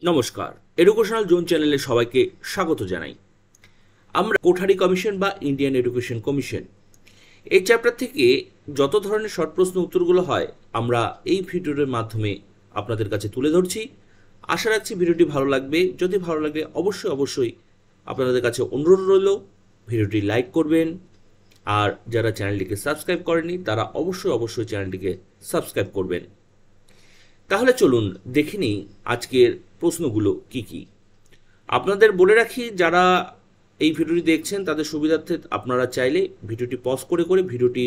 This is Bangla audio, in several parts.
নমস্কার, এডুকেশনাল জোন চ্যানেলে সবাইকে স্বাগত জানাই। আমরা কোঠারি কমিশন বা ইন্ডিয়ান এডুকেশন কমিশন এই চ্যাপ্টার থেকে যত ধরনের শর্ট প্রশ্ন উত্তরগুলো হয় আমরা এই ভিডিওর মাধ্যমে আপনাদের কাছে তুলে ধরছি। আশা রাখছি ভিডিওটি ভালো লাগবে। যদি ভালো লাগে অবশ্যই আপনাদের কাছে অনুরোধ রইল ভিডিওটি লাইক করবেন, আর যারা চ্যানেলটিকে সাবস্ক্রাইব করেনি তারা অবশ্যই চ্যানেলটিকে সাবস্ক্রাইব করবেন। তাহলে চলুন দেখে নিই আজকের প্রশ্নগুলো কি কি। আপনাদের বলে রাখি, যারা এই ভিডিওটি দেখছেন তাদের সুবিধার্থে আপনারা চাইলে ভিডিওটি পজ করে ভিডিওটি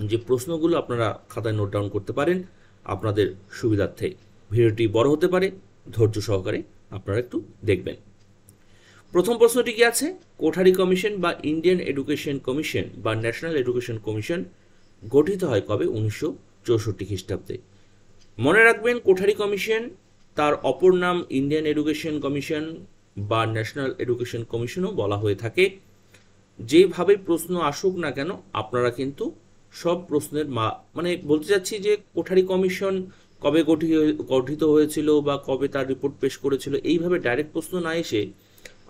যে প্রশ্নগুলো আপনারা খাতায় নোট ডাউন করতে পারেন আপনাদের সুবিধার্থে। ভিডিওটি বড় হতে পারে, ধৈর্য সহকারে আপনারা একটু দেখবেন। প্রথম প্রশ্নটি কি আছে? কোঠারি কমিশন বা ইন্ডিয়ান এডুকেশন কমিশন বা ন্যাশনাল এডুকেশন কমিশন গঠিত হয় কবে? 1964 খ্রিস্টাব্দে। মনে রাখবেন, কোঠারি কমিশন তার অপর নাম ইন্ডিয়ান এডুকেশন কমিশন বা ন্যাশনাল এডুকেশন কমিশনও বলা হয়ে থাকে। যেভাবে প্রশ্ন আসুক না কেন আপনারা কিন্তু সব প্রশ্নের মানে বলতে চাচ্ছি যে কোঠারি কমিশন কবে গঠিত হয়েছিল বা কবে তার রিপোর্ট পেশ করেছিল, এইভাবে ডাইরেক্ট প্রশ্ন না এসে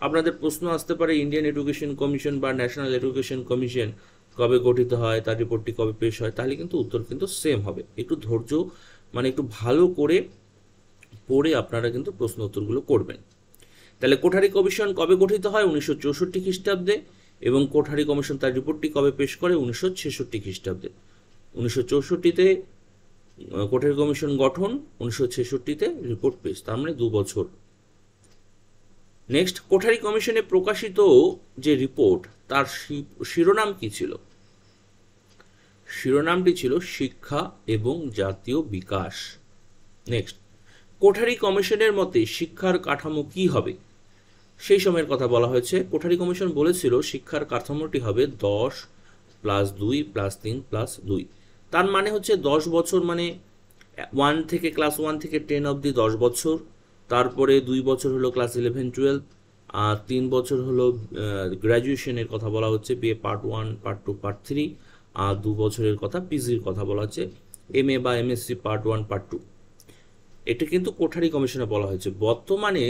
আপনাদের প্রশ্ন আসতে পারে ইন্ডিয়ান এডুকেশন কমিশন বা ন্যাশনাল এডুকেশন কমিশন কবে গঠিত হয়, তার রিপোর্টটি কবে পেশ হয়। তাহলে কিন্তু উত্তর কিন্তু সেম হবে। একটু ধৈর্য মানে একটু ভালো করে পড়ে আপনারা কিন্তু প্রশ্ন উত্তরগুলো করবেন। তাহলে কোঠারি কমিশন কবে গঠিত হয়? 1964 খ্রিস্টাব্দে। এবং কোঠারি কমিশন তার রিপোর্টটি কবে পেশ করে? 1966 খ্রিস্টাব্দে। 1964-তে কোঠারি কমিশন গঠন, 1966-তে রিপোর্ট পেশ, তার মানে 2 বছর। নেক্সট, কোঠারি কমিশনে প্রকাশিত যে রিপোর্ট তার শিরোনাম কি ছিল? শিরোনামটি ছিল শিক্ষা এবং জাতীয় বিকাশ। নেক্সট, কোঠারি কমিশনের মতে শিক্ষার কাঠামো কি হবে? সেই সময়ের কথা বলা হয়েছে। কোঠারি কমিশন বলেছিল শিক্ষার কাঠামোটি হবে 10 + 2 + 3 + 2। তার মানে হচ্ছে 10 বছর, মানে ক্লাস 1 থেকে 10 অবধি 10 বছর, তারপরে 2 বছর হলো ক্লাস 11-12, আর 3 বছর হলো গ্র্যাজুয়েশনের কথা বলা হচ্ছে, বিএ পার্ট 1, পার্ট 2, পার্ট 3, আর 2 বছরের কথা পিজির কথা বলা হচ্ছে, এমএ বা এমএসসি পার্ট 1, পার্ট 2। এটা কিন্তু কোঠারি কমিশনে বলা হয়েছে। বর্তমানে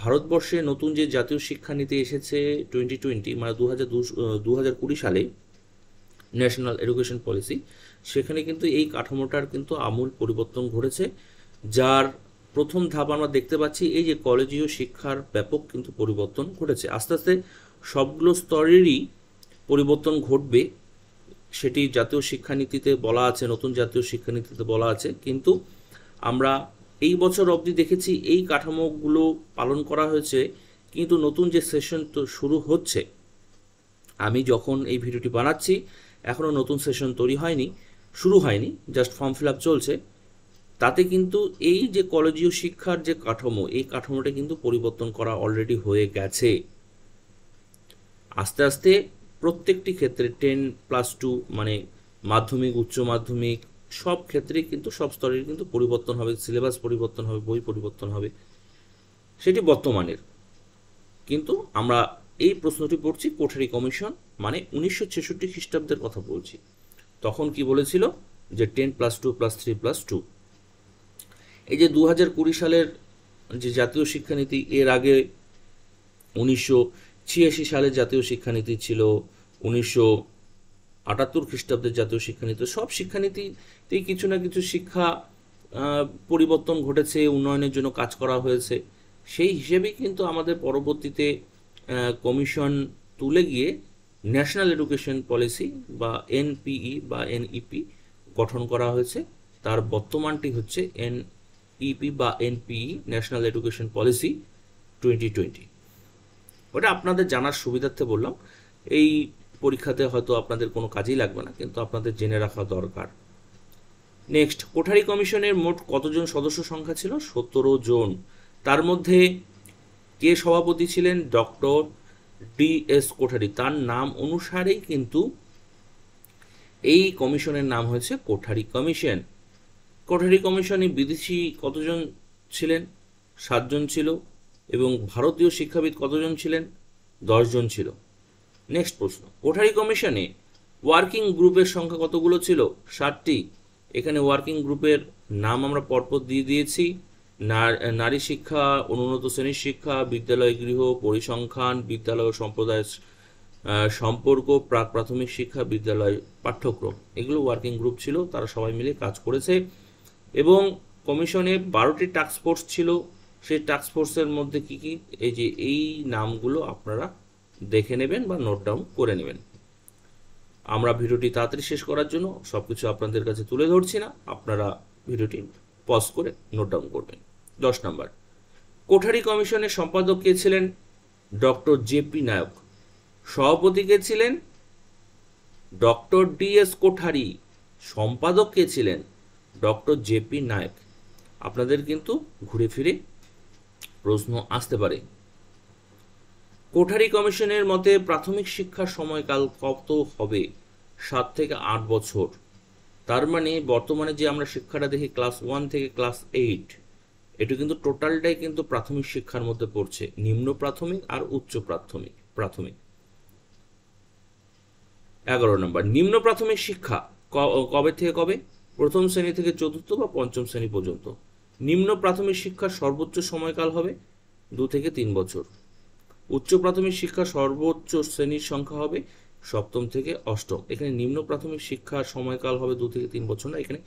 ভারতবর্ষে নতুন যে জাতীয় শিক্ষানীতি এসেছে 2020, মানে 2020 সালে ন্যাশনাল এডুকেশন পলিসি, সেখানে কিন্তু এই কাঠামোটার কিন্তু আমূল পরিবর্তন ঘটেছে। যার প্রথম ধাপ আমরা দেখতে পাচ্ছি এই যে কলেজীয় শিক্ষার ব্যাপক কিন্তু পরিবর্তন ঘটেছে। আস্তে আস্তে সবগুলো স্তরেরই পরিবর্তন ঘটবে, সেটি জাতীয় শিক্ষানীতিতে বলা আছে, নতুন জাতীয় শিক্ষানীতিতে বলা আছে। কিন্তু আমরা এই বছর অবধি দেখেছি এই কাঠামোগুলো পালন করা হয়েছে, কিন্তু নতুন যে সেশন তো শুরু হচ্ছে, আমি যখন এই ভিডিওটি বানাচ্ছি এখনও নতুন সেশন শুরু হয়নি, জাস্ট ফর্ম ফিল আপ চলছে। তাতে কিন্তু এই যে কলেজীয় শিক্ষার যে কাঠামো, এই কাঠামোটা কিন্তু পরিবর্তন করা অলরেডি হয়ে গেছে। আস্তে আস্তে প্রত্যেকটি ক্ষেত্রে 10+2 মানে মাধ্যমিক, উচ্চ মাধ্যমিক, সব ক্ষেত্রেই কিন্তু সব স্তরের কিন্তু পরিবর্তন হবে, সিলেবাস পরিবর্তন হবে, বই পরিবর্তন হবে, সেটি বর্তমানের। কিন্তু আমরা এই প্রশ্নটি পড়ছি কোঠারি কমিশন মানে 1966 খ্রিস্টাব্দের কথা বলছি। তখন কি বলেছিল যে 10+2 + 3 + 2। এই যে 2020 সালের যে জাতীয় শিক্ষানীতি, এর আগে 1986 সালের জাতীয় শিক্ষানীতি ছিল, 1978 খ্রিস্টাব্দের জাতীয় শিক্ষানীতি, সব শিক্ষানীতিতেই কিছু না কিছু শিক্ষা পরিবর্তন ঘটেছে, উন্নয়নের জন্য কাজ করা হয়েছে। সেই হিসেবেই কিন্তু আমাদের পরবর্তীতে কমিশন তুলে গিয়ে ন্যাশনাল এডুকেশন পলিসি বা এনপিই বা এনইপি গঠন করা হয়েছে। তার বর্তমানটি হচ্ছে এনইপি বা এনপিই, ন্যাশনাল এডুকেশন পলিসি 2020। ওটা আপনাদের জানার সুবিধার্থে বললাম। এই পরীক্ষাতে হয়তো আপনাদের কোনো কাজেই লাগবে না, কিন্তু আপনাদের জেনে রাখা দরকার। নেক্সট, কোঠারি কমিশনের মোট কতজন সদস্য সংখ্যা ছিল? 17 জন। তার মধ্যে কে সভাপতি ছিলেন? Doctor DS Kothari. তার নাম অনুসারেই কিন্তু এই কমিশনের নাম হয়েছে কোঠারি কমিশন। কোঠারি কমিশনে বিদেশি কতজন ছিলেন? 7 জন ছিল। এবং ভারতীয় শিক্ষাবিদ কতজন ছিলেন? 10 জন ছিল। নেক্সট প্রশ্ন, কোঠারি কমিশনে ওয়ার্কিং গ্রুপের সংখ্যা কতগুলো ছিল? 7টি। এখানে ওয়ার্কিং গ্রুপের নাম আমরা পরপর দিয়ে দিয়েছি। নারী শিক্ষা, অনুন্নত শ্রেণীর শিক্ষা, বিদ্যালয় গৃহ পরিসংখ্যান, বিদ্যালয় ও সম্প্রদায়ের সম্পর্ক, প্রাক প্রাথমিক শিক্ষা, বিদ্যালয় পাঠ্যক্রম, এগুলো ওয়ার্কিং গ্রুপ ছিল, তারা সবাই মিলে কাজ করেছে। এবং কমিশনে 12টি টাস্ক ফোর্স ছিল। সেই টাস্ক ফোর্সের মধ্যে কি কি, এই যে এই নামগুলো আপনারা দেখে নেবেন বা নোট ডাউন করে নেবেন। আমরা ভিডিওটি তাড়াতাড়ি শেষ করার জন্য সব কিছু আপনাদের কাছে তুলে ধরছি না, আপনারা ভিডিওটি পজ করে নোট ডাউন করবেন। 10 নম্বর, কোঠারি কমিশনের সম্পাদক কে ছিলেন? ডক্টর জেপি নায়ক। সভাপতি কে ছিলেন? Doctor DS Kothari. সম্পাদক কে ছিলেন? ডক্টর জেপি নায়ক। আপনাদের কিন্তু ঘুরে ফিরে প্রশ্ন আসতে পারে। কোঠারি কমিশনের মতে প্রাথমিক শিক্ষার সময়কাল কত হবে? 7 থেকে 8 বছর। তার মানে বর্তমানে যে আমরা শিক্ষাটা দেখি ক্লাস 1 থেকে ক্লাস 8, এটা কিন্তু টোটালটাই কিন্তু প্রাথমিক শিক্ষার মধ্যে পড়ছে, নিম্ন প্রাথমিক আর উচ্চ প্রাথমিক। 11 নম্বর, নিম্ন প্রাথমিক শিক্ষা কবে থেকে কবে? প্রথম শ্রেণী থেকে চতুর্থ বা পঞ্চম শ্রেণী পর্যন্ত। নিম্ন প্রাথমিক শিক্ষার সর্বোচ্চ সময়কাল হবে 2 থেকে 3 বছর। উচ্চ প্রাথমিক শিক্ষা সর্বোচ্চ শ্রেণীর সংখ্যা হবে সপ্তম থেকে অষ্টম। এখানে নিম্ন প্রাথমিক শিক্ষার সময়কাল হবে 2 থেকে 3 বছর না, এখানে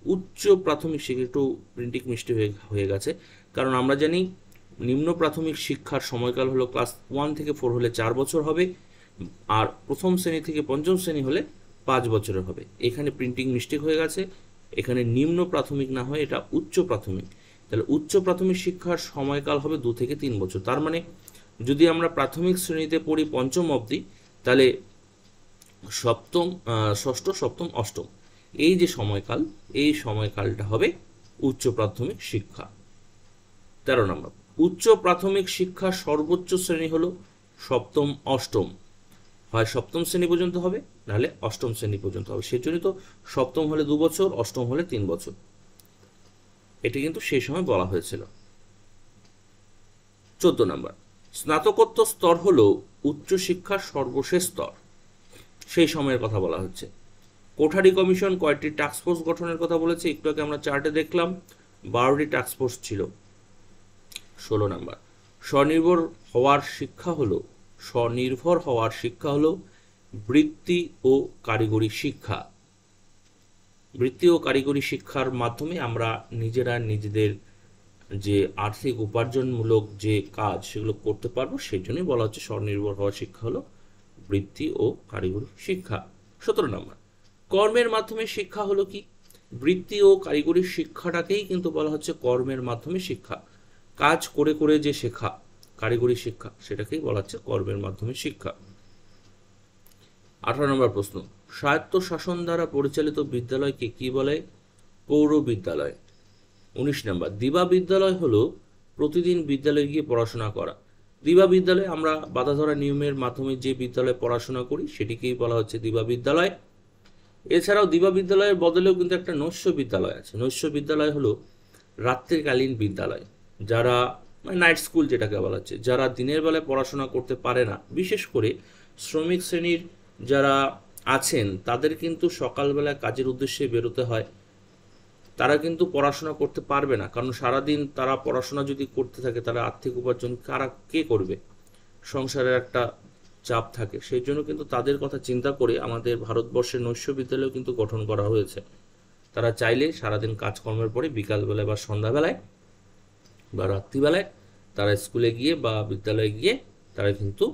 উচ্চ প্রাথমিক শিক্ষা, একটু প্রিন্টিং মিস্টেক হয়ে গেছে, কারণ আমরা জানি নিম্ন প্রাথমিক শিক্ষার সময়কাল হলো ক্লাস 1 থেকে 4 হলে 4 বছর হবে, আর প্রথম শ্রেণী থেকে পঞ্চম শ্রেণী হলে 5 বছরের হবে। এখানে প্রিন্টিং মিস্টেক হয়ে গেছে, এখানে নিম্ন প্রাথমিক না হয় এটা উচ্চ প্রাথমিক। তাহলে উচ্চ প্রাথমিক শিক্ষার সময়কাল হবে 2 থেকে 3 বছর। তার মানে যদি আমরা প্রাথমিক শ্রেণীতে পড়ি পঞ্চম অবধি, তাহলে সপ্তম, ষষ্ঠ, সপ্তম, অষ্টম, এই যে সময়কাল, এই সময়কালটা হবে উচ্চ প্রাথমিক শিক্ষা। 13 নম্বর, উচ্চ প্রাথমিক শিক্ষার সর্বোচ্চ শ্রেণী হলো সপ্তম অষ্টম। হয় সপ্তম শ্রেণী পর্যন্ত হবে, নাহলে অষ্টম শ্রেণী পর্যন্ত হবে। সেজন্য তো সপ্তম হলে 2 বছর, অষ্টম হলে 3 বছর। এটি কিন্তু সেই সময় বলা হয়েছিল। 14 নম্বর, স্নাতকোত্তর স্তর হলো উচ্চশিক্ষার সর্বশেষ স্তর। সেই সময়ের কথা বলা হচ্ছে। কোঠারি কমিশন কয়েকটি টাস্কফোর্স গঠনের কথা বলেছে, একটু আগে আমরা চার্টে দেখলাম 12টি টাস্কফোর্স ছিল। 16 নম্বর, স্বনির্ভর হওয়ার শিক্ষা হলো বৃত্তি ও কারিগরি শিক্ষা। বৃত্তি ও কারিগরি শিক্ষার মাধ্যমে আমরা নিজেরা নিজেদের যে আর্থিক উপার্জনমূলক যে কাজ সেগুলো করতে পারবো, সেই জন্যই বলা হচ্ছে স্বনির্ভর হওয়ার শিক্ষা হলো বৃত্তি ও কারিগরি শিক্ষা। 17 নম্বর, কর্মের মাধ্যমে শিক্ষা হলো কি? বৃত্তি ও কারিগরি শিক্ষাটাকেই কিন্তু বলা হচ্ছে কর্মের মাধ্যমে শিক্ষা। কাজ করে করে যে শেখা কারিগরি শিক্ষা, সেটাকেই বলা হচ্ছে কর্মের মাধ্যমে শিক্ষা। 18 নম্বর প্রশ্ন, স্বায়ত্ত শাসন দ্বারা পরিচালিত বিদ্যালয়কে কি বলে? পৌর বিদ্যালয়। 19 নম্বর, দিবা বিদ্যালয় হলো প্রতিদিন বিদ্যালয়ে গিয়ে পড়াশোনা করা। দিবা বিদ্যালয় আমরা বাধা ধরা নিয়মের মাধ্যমে যে বিদ্যালয়ে পড়াশোনা করি সেটিকেই বলা হচ্ছে দিবা বিদ্যালয়। এছাড়াও দিবা বিদ্যালয়ের বদলেও কিন্তু একটা নৈশ বিদ্যালয় আছে। নৈশ বিদ্যালয় হলো রাত্রিকালীন বিদ্যালয়, যারা নাইট স্কুল যেটাকে বলা হচ্ছে, যারা দিনের বেলায় পড়াশোনা করতে পারে না, বিশেষ করে শ্রমিক শ্রেণীর যারা আছেন তাদের কিন্তু সকালবেলায় কাজের উদ্দেশ্যে বেরোতে হয়, তারা কিন্তু পড়াশোনা করতে পারবে না, কারণ সারাদিন তারা পড়াশোনা যদি করতে থাকে তারা আর্থিক উপার্জন কে করবে? সংসারের একটা চাপ থাকে। সেই জন্য কিন্তু তাদের কথা চিন্তা করে আমাদের ভারতবর্ষের নৈশ বিদ্যালয় কিন্তু গঠন করা হয়েছে। তারা চাইলে সারাদিন কাজকর্মের পরে বিকালবেলায় বা সন্ধ্যাবেলায় বা রাত্রিবেলায় তারা স্কুলে গিয়ে বা বিদ্যালয়ে গিয়ে তারা কিন্তু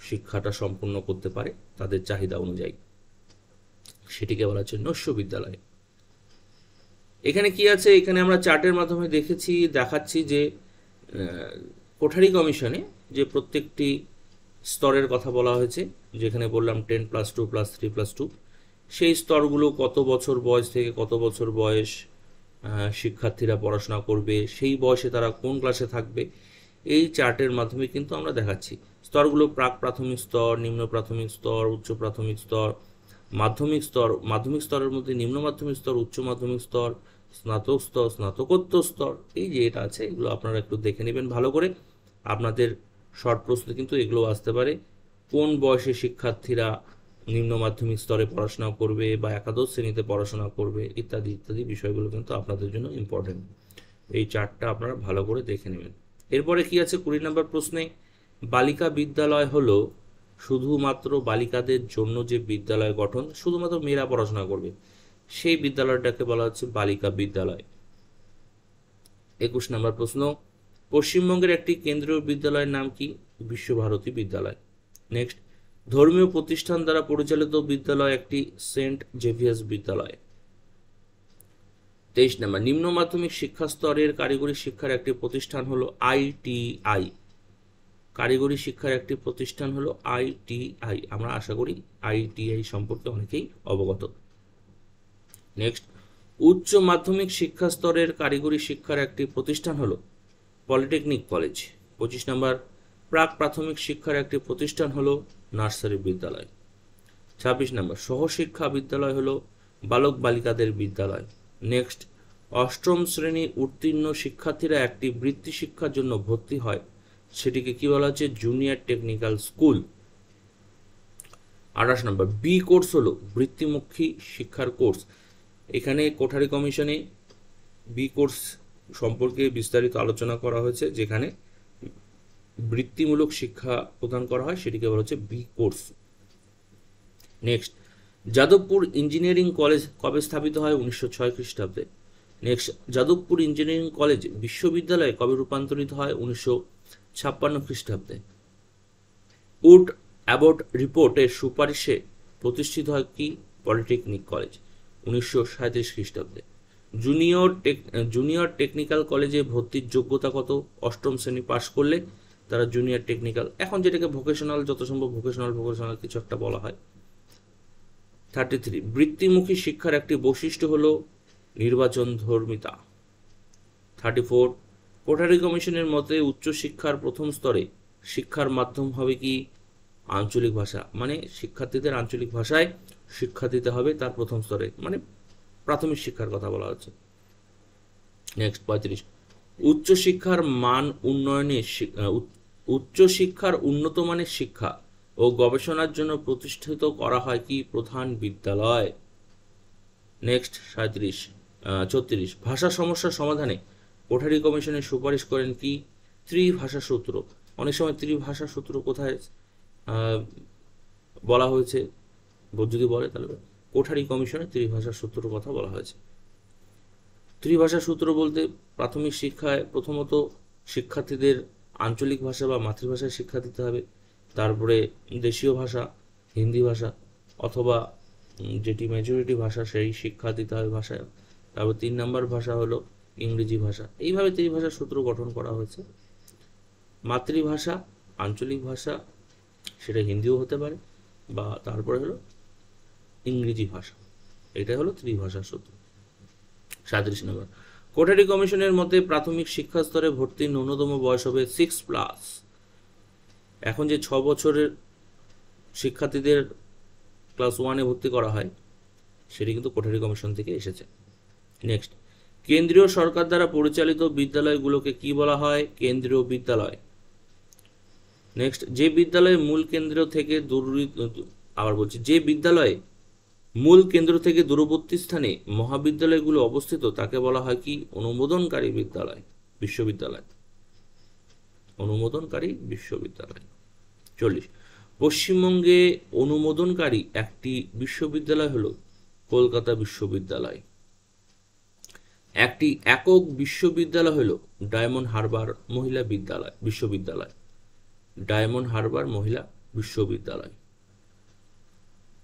শিক্ষাটা সম্পূর্ণ করতে পারে তাদের চাহিদা অনুযায়ী। সেটিকে বলা হচ্ছে নৈশ বিদ্যালয়। এখানে কি আছে? এখানে আমরা চার্টের মাধ্যমে দেখাচ্ছি যে কোঠারি কমিশনে যে প্রত্যেকটি স্তরের কথা বলা হয়েছে, যেখানে বললাম 10+2 +3+2, সেই স্তরগুলো কত বছর বয়স থেকে কত বছর বয়স শিক্ষার্থীরা পড়াশোনা করবে, সেই বয়সে তারা কোন ক্লাসে থাকবে, এই চার্টের মাধ্যমে কিন্তু আমরা দেখাচ্ছি। স্তরগুলো প্রাক প্রাথমিক স্তর, নিম্ন প্রাথমিক স্তর, উচ্চ প্রাথমিক স্তর, মাধ্যমিক স্তর, মাধ্যমিক স্তরের মধ্যে নিম্ন মাধ্যমিক স্তর, উচ্চ মাধ্যমিক স্তর, স্নাতক স্তর, স্নাতকোত্তর স্তর, এই যে এটা আছে এগুলো আপনারা একটু দেখে নেবেন ভালো করে। আপনাদের শর্ট প্রশ্ন কিন্তু এগুলো আসতে পারে। কোন বয়সে শিক্ষার্থীরা নিম্ন মাধ্যমিক স্তরে পড়াশোনা করবে বা একাদশ শ্রেণীতে পড়াশোনা করবে, ইত্যাদি ইত্যাদি বিষয়গুলো কিন্তু আপনাদের জন্য ইম্পর্টেন্ট। এই চারটা আপনারা ভালো করে দেখে নেবেন। এরপরে কি আছে 20 নম্বর প্রশ্নে, বালিকা বিদ্যালয় হলো শুধুমাত্র বালিকাদের জন্য যে বিদ্যালয় গঠন, শুধুমাত্র মেয়েরা পড়াশোনা করবে, সেই বিদ্যালয়টাকে বলা হচ্ছে বালিকা বিদ্যালয়। 21 নম্বর প্রশ্ন, পশ্চিমবঙ্গের একটি কেন্দ্রীয় বিদ্যালয়ের নাম কি? বিশ্বভারতী বিদ্যালয়। নেক্সট, ধর্মীয় প্রতিষ্ঠান দ্বারা পরিচালিত বিদ্যালয় একটি সেন্ট জেভিয়ার্স বিদ্যালয়। 23 নম্বর, নিম্ন মাধ্যমিক শিক্ষা স্তরের কারিগরি শিক্ষার একটি প্রতিষ্ঠান হলো ITI। কারিগরি শিক্ষার একটি প্রতিষ্ঠান হলো ITI। আমরা আশা করি ITI সম্পর্কে অনেকেই অবগত। নেক্সট, উচ্চ মাধ্যমিক শিক্ষা স্তরের কারিগরি শিক্ষার একটি প্রতিষ্ঠান হলো পলিটেকনিক কলেজ। 25 নম্বর, প্রাক প্রাথমিক শিক্ষার একটি প্রতিষ্ঠান হলো নার্সারি বিদ্যালয়। 26 নম্বর, সহশিক্ষা বিদ্যালয় হলো বালক বালিকাদের বিদ্যালয়। নেক্সট, অষ্টম শ্রেণী উত্তীর্ণ শিক্ষার্থীরা একটি বৃত্তি শিক্ষার জন্য ভর্তি হয়, সেটিকে কি বলা হচ্ছে? Junior technical school. 28 নম্বর, বি কোর্স হলো বৃত্তিমুখী শিক্ষার কোর্স। এখানে কোঠারি কমিশনে বি কোর্স সম্পর্কে বিস্তারিত আলোচনা করা হয়েছে, যেখানে বৃত্তিমূলক শিক্ষা প্রদান করা হয়, সেটিকে বলা হচ্ছে B course. Next, Jadavpur engineering college কবে স্থাপিত হয়? 1906 খ্রিস্টাব্দে। নেক্সট, যাদবপুর ইঞ্জিনিয়ারিং কলেজ বিশ্ববিদ্যালয়ে কবে রূপান্তরিত হয়? 1956 খ্রিস্টাব্দে। উড অ্যাবট রিপোর্টের সুপারিশে প্রতিষ্ঠিত হয় কি? পলিটেকনিক কলেজ, 1937 খ্রিস্টাব্দে। জুনিয়র টেকনিক্যাল কলেজে ভর্তির যোগ্যতা কত? অষ্টম শ্রেণী পাশ করলে তারা জুনিয়র টেকনিক্যাল, এখন যেটাকে ভোকেশনাল, যত সম্ভব ভোকেশনাল কিছু একটা বলা হয়। 33, বৃত্তিমুখী শিক্ষার একটি বৈশিষ্ট্য হলো নির্বাচন ধর্মিতা। 34, কোঠারি কমিশনের মতে উচ্চশিক্ষার প্রথম স্তরে শিক্ষার মাধ্যম হবে কি? আঞ্চলিক ভাষা, মানে শিক্ষার্থীদের আঞ্চলিক ভাষায় শিক্ষা দিতে হবে তার প্রথম স্তরে, মানে প্রাথমিক শিক্ষার কথা বলা হচ্ছে। নেক্সট 35, উচ্চশিক্ষার মান উন্নয়নে উচ্চশিক্ষার উন্নত মানের শিক্ষা ও গবেষণার জন্য প্রতিষ্ঠিত করা হয় কি? প্রধান বিদ্যালয়। নেক্সট 36, ভাষা সমস্যার সমাধানে কোঠারি কমিশনের সুপারিশ করেন কি? ত্রিভাষা সূত্র। অনেক সময় ত্রিভাষা সূত্র কোথায় বলা হয়েছে যদি বলে, তাহলে কোঠারি কমিশনের ত্রিভাষা সূত্রের কথা বলা হয়েছে। ত্রিভাষা সূত্র বলতে প্রাথমিক শিক্ষায় প্রথমত শিক্ষার্থীদের আঞ্চলিক ভাষা বা মাতৃভাষায় শিক্ষা দিতে হবে, তারপরে দেশীয় ভাষা হিন্দি ভাষা অথবা যেটি মেজরিটি ভাষা সেই শিক্ষা দিতে হবে ভাষায়, তারপর 3 নম্বর ভাষা হলো ইংরেজি ভাষা। এইভাবে ত্রিভাষা সূত্র গঠন করা হয়েছে। মাতৃভাষা, আঞ্চলিক ভাষা, সেটা হিন্দিও হতে পারে, বা তারপরে হলো ইংরেজি ভাষা, এটা হলো ত্রিভাষা সূত্র। 37 নম্বর, কোঠারি কমিশনের মতে প্রাথমিক শিক্ষা স্তরে ভর্তির ন্যূনতম বয়স হবে 6+। এখন যে 6 বছরের শিক্ষার্থীদের ক্লাস 1-এ ভর্তি করা হয়, সেটি কিন্তু কোঠারি কমিশন থেকে এসেছে। নেক্সট, কেন্দ্রীয় সরকার দ্বারা পরিচালিত বিদ্যালয়গুলোকে কি বলা হয়? কেন্দ্রীয় বিদ্যালয়। নেক্সট, যে বিদ্যালয়ে মূল কেন্দ্র থেকে মূল কেন্দ্র থেকে দূরবর্তী স্থানে মহাবিদ্যালয়গুলো অবস্থিত তাকে বলা হয় কি? অনুমোদনকারী বিদ্যালয়, বিশ্ববিদ্যালয়। অনুমোদনকারী বিশ্ববিদ্যালয়। 40, পশ্চিমবঙ্গে অনুমোদনকারী একটি বিশ্ববিদ্যালয় হলো কলকাতা বিশ্ববিদ্যালয়। একটি একক বিশ্ববিদ্যালয় হলো ডায়মন্ড হারবার মহিলা বিশ্ববিদ্যালয়। ডায়মন্ড হারবার মহিলা বিশ্ববিদ্যালয়।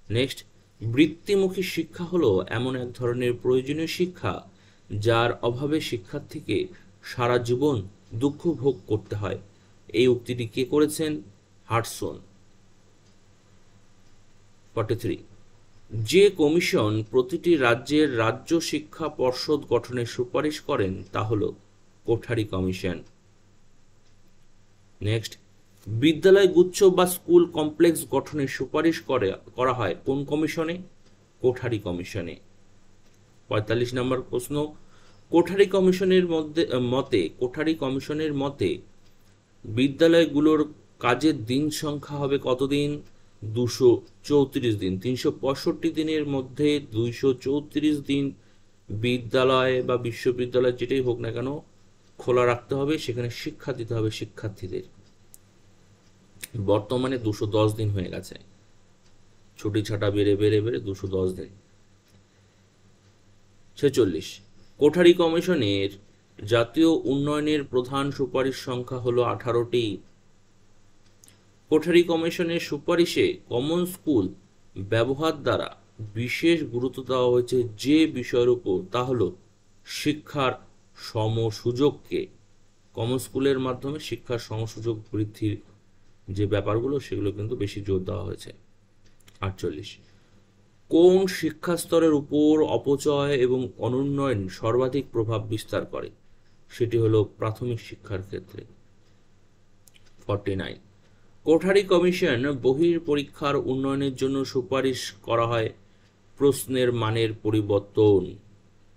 নেক্সট, বৃত্তিমুখী শিক্ষা হলো এমন এক ধরনের প্রয়োজনীয় শিক্ষা যার অভাবে শিক্ষার্থীকে সারা জীবন দুঃখ ভোগ করতে হয়। এই উক্তিটি কে করেছেন? হাডসন। 43, যে কমিশন প্রতিটি রাজ্যের রাজ্য শিক্ষা পর্ষদ গঠনের সুপারিশ করেন তা হলো কোঠারি কমিশন। নেক্সট, বিদ্যালয় গুচ্ছ বা স্কুল কমপ্লেক্স গঠনের সুপারিশ করা হয় কোন কমিশনে? কোঠারি কমিশনে। 45 নম্বর প্রশ্ন, কোঠারি কমিশনের মতে বিদ্যালয়গুলোর কাজের দিন সংখ্যা হবে কতদিন? 234 দিন। 365 দিনের মধ্যে 234 দিন বিদ্যালয় বা বিশ্ববিদ্যালয় যেটাই হোক না কেন খোলা রাখতে হবে, সেখানে শিক্ষা দিতে হবে শিক্ষার্থীদের। বর্তমানে 210 দিন হয়ে গেছে, ছুটি ছাটা বেড়ে বেড়ে বেড়ে 210 দিন। 46, কোঠারি কমিশনের জাতীয় উন্নয়নের প্রধান সুপারিশ সংখ্যা হলো 18টি। কোঠারি কমিশনের সুপারিশে কমন স্কুল ব্যবহার দ্বারা বিশেষ গুরুত্ব দেওয়া হয়েছে যে বিষয়ের উপর, তা হলো শিক্ষার সমসুযোগকে। কমন স্কুলের মাধ্যমে শিক্ষার সমসুযোগ বৃদ্ধির যে ব্যাপারগুলো সেগুলো কিন্তু বেশি জোর দেওয়া হয়েছে। 48, কোন শিক্ষা স্তরের উপর অপচয় এবং অনুন্নয়ন সর্বাধিক প্রভাব বিস্তার করে? সেটি হলো প্রাথমিক শিক্ষার ক্ষেত্রে। 49, কোঠারি কমিশন বহির পরীক্ষার উন্নয়নের জন্য সুপারিশ করা হয় প্রশ্নের মানের পরিবর্তন।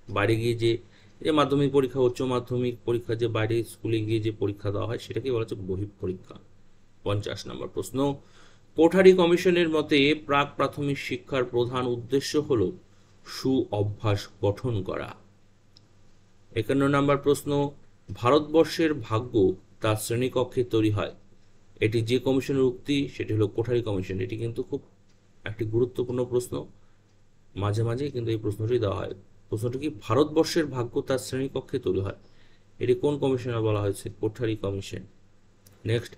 বাইরে গিয়ে যে মাধ্যমিক পরীক্ষা, উচ্চ মাধ্যমিক পরীক্ষা, যে বাইরে স্কুলে গিয়ে যে পরীক্ষা দেওয়া হয় সেটাকে বলা হচ্ছে বহির পরীক্ষা। 50 নম্বর প্রশ্ন, কোঠারি কমিশনের মতে প্রাক প্রাথমিক শিক্ষার প্রধান উদ্দেশ্য হল সু অভ্যাস গঠন করা। 51 নম্বর প্রশ্ন, ভারতবর্ষের ভাগ্য তার শ্রেণীকক্ষে তৈরি হয়। এটি যে কমিশনের উক্তি, সেটি হলো কোঠারি কমিশন। এটি কিন্তু খুব একটি গুরুত্বপূর্ণ প্রশ্ন, মাঝে মাঝে কিন্তু এই প্রশ্নটি দেওয়া হয়। প্রশ্নটি কি, ভারতবর্ষের ভাগ্য তার শ্রেণীকক্ষে তৈরি হয়, এটি কোন কমিশনে বলা হয়েছে? কোঠারি কমিশন। নেক্সট,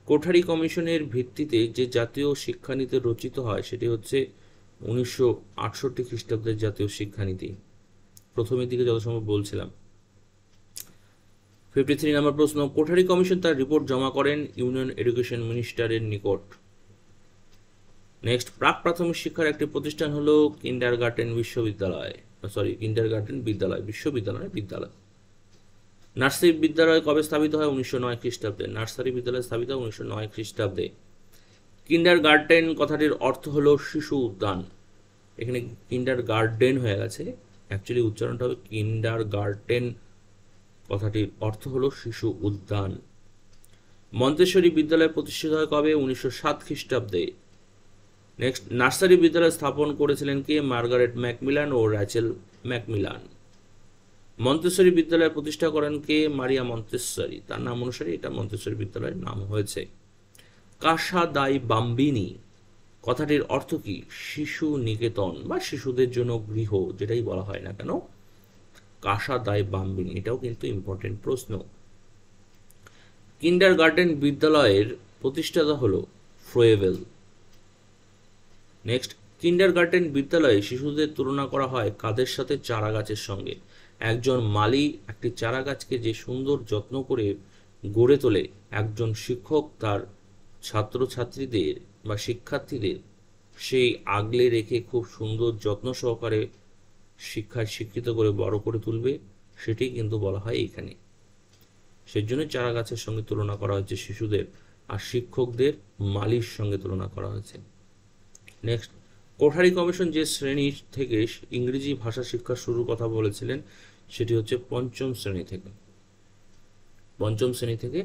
কোঠারি কমিশনের ভিত্তিতে যে জাতীয় শিক্ষানীতি রচিত হয় সেটি হচ্ছে 1968 খ্রিস্টাব্দের জাতীয় শিক্ষানীতি। প্রথমের দিকে যত সম্ভব বলছিলাম। 53 নম্বর প্রশ্ন, কোঠারি কমিশন তার রিপোর্ট জমা করেন ইউনিয়ন এডুকেশন মিনিস্টারের নিকট। নেক্সট, প্রাক প্রাথমিক শিক্ষার একটি প্রতিষ্ঠান হলো কিন্ডারগার্টেন বিশ্ববিদ্যালয়, বিদ্যালয়। নার্সারি বিদ্যালয় কবে স্থাপিত হয়? 1909 খ্রিস্টাব্দে। নার্সারি বিদ্যালয় স্থাপিত হয় 1909 খ্রিস্টাব্দে। কিন্ডারগার্টেন কথাটির অর্থ হলো শিশু উদ্যান। এখানে কিন্ডারগার্টেন হয়ে গেছে, অ্যাকচুয়ালি উচ্চারণটা হবে কিন্ডারগার্টেন। কথাটির অর্থ হলো শিশু উদ্যান। মন্তেশ্বরী বিদ্যালয় প্রতিষ্ঠিত হয় কবে? 1907 খ্রিস্টাব্দে। নেক্সট, নার্সারি বিদ্যালয় স্থাপন করেছিলেন কে? মার্গারেট ম্যাকমিলান ও র্যাচেল ম্যাকমিলান। মন্তেশ্বরী বিদ্যালয় প্রতিষ্ঠা করেন কে? মারিয়া মন্তেশ্বরী। তার নাম অনুসারে এটা মন্তেশ্বরী বিদ্যালয়ের নাম হয়েছে। কাসা দাই বাম্বিনি কথাটির অর্থ কি? শিশু নিকেতন বা শিশুদের জন্য গৃহ, যেটাই বলা হয় না কেন, কাসা দাই বাম্বিনি, এটাও কিন্তু ইম্পর্টেন্ট প্রশ্ন। কিন্ডারগার্টেন বিদ্যালয়ের প্রতিষ্ঠাতা হলো ফ্রোয়েবেল। নেক্সট, কিন্ডারগার্টেন বিদ্যালয়ে শিশুদের তুলনা করা হয় কাদের সাথে? চারা গাছের সঙ্গে। একজন মালি একটি চারা গাছকে যে সুন্দর যত্ন করে গড়ে তোলে, একজন শিক্ষক তার ছাত্রছাত্রীদের বা শিক্ষার্থীদের সেই আগলে রেখে খুব সুন্দর যত্ন সহকারে শিক্ষায় শিক্ষিত করে বড় করে তুলবে, সেটি কিন্তু বলা হয় এইখানে। সেই জন্য চারা গাছের সঙ্গে তুলনা করা হয়েছে শিশুদের, আর শিক্ষকদের মালির সঙ্গে তুলনা করা হয়েছে। নেক্সট, কোঠারি কমিশন যে শ্রেণী থেকে ইংরেজি ভাষা শিক্ষা শুরুর কথা বলেছিলেন সেটি হচ্ছে পঞ্চম শ্রেণী থেকে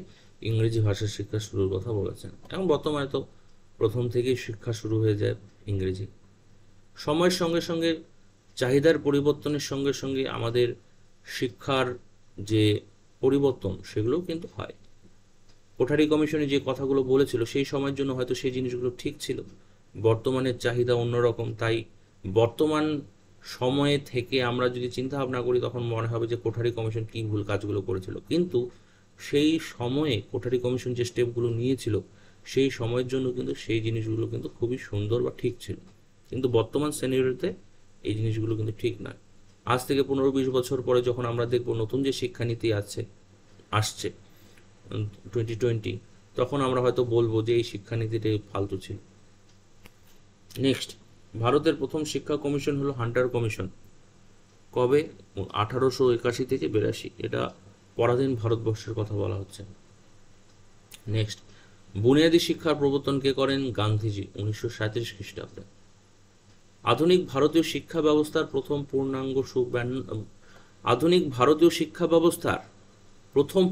ইংরেজি ভাষা শিক্ষা শুরুর কথা বলেছেন। এবং বর্তমানে তো প্রথম থেকেই শিক্ষা শুরু হয়ে যায় ইংরেজি। সময়ের সঙ্গে সঙ্গে চাহিদার পরিবর্তনের সঙ্গে সঙ্গে আমাদের শিক্ষার যে পরিবর্তন সেগুলোও কিন্তু হয়। কোঠারি কমিশনে যে কথাগুলো বলেছিল সেই সময়ের জন্য হয়তো সেই জিনিসগুলো ঠিক ছিল, বর্তমানের চাহিদা অন্যরকম। তাই বর্তমান সময়ে থেকে আমরা যদি চিন্তা ভাবনা করি তখন মনে হবে যে কোঠারি কমিশন কী ভুল কাজগুলো করেছিল, কিন্তু সেই সময়ে কোঠারি কমিশন যে স্টেপগুলো নিয়েছিল সেই সময়ের জন্য কিন্তু সেই জিনিসগুলো কিন্তু খুবই সুন্দর বা ঠিক ছিল। কিন্তু বর্তমান সিনারিওতে এই জিনিসগুলো কিন্তু ঠিক নয়। আজ থেকে 15-20 বছর পরে যখন আমরা দেখব নতুন যে শিক্ষানীতি আসছে 2020, তখন আমরা হয়তো বলবো যে এই শিক্ষানীতিটা ফালতু ছিল। নেক্সট, ভারতের প্রথম শিক্ষা কমিশন হলো হান্টার কমিশন। কবে? 1881 থেকে 82। এটা পরাধীন ভারতবর্ষের কথা বলা হচ্ছে। নেক্সট, বুনিয়াদী শিক্ষার প্রবর্তন কে করেন? গান্ধীজি, 1937 খ্রিস্টাব্দে। আধুনিক ভারতীয় শিক্ষা ব্যবস্থার প্রথম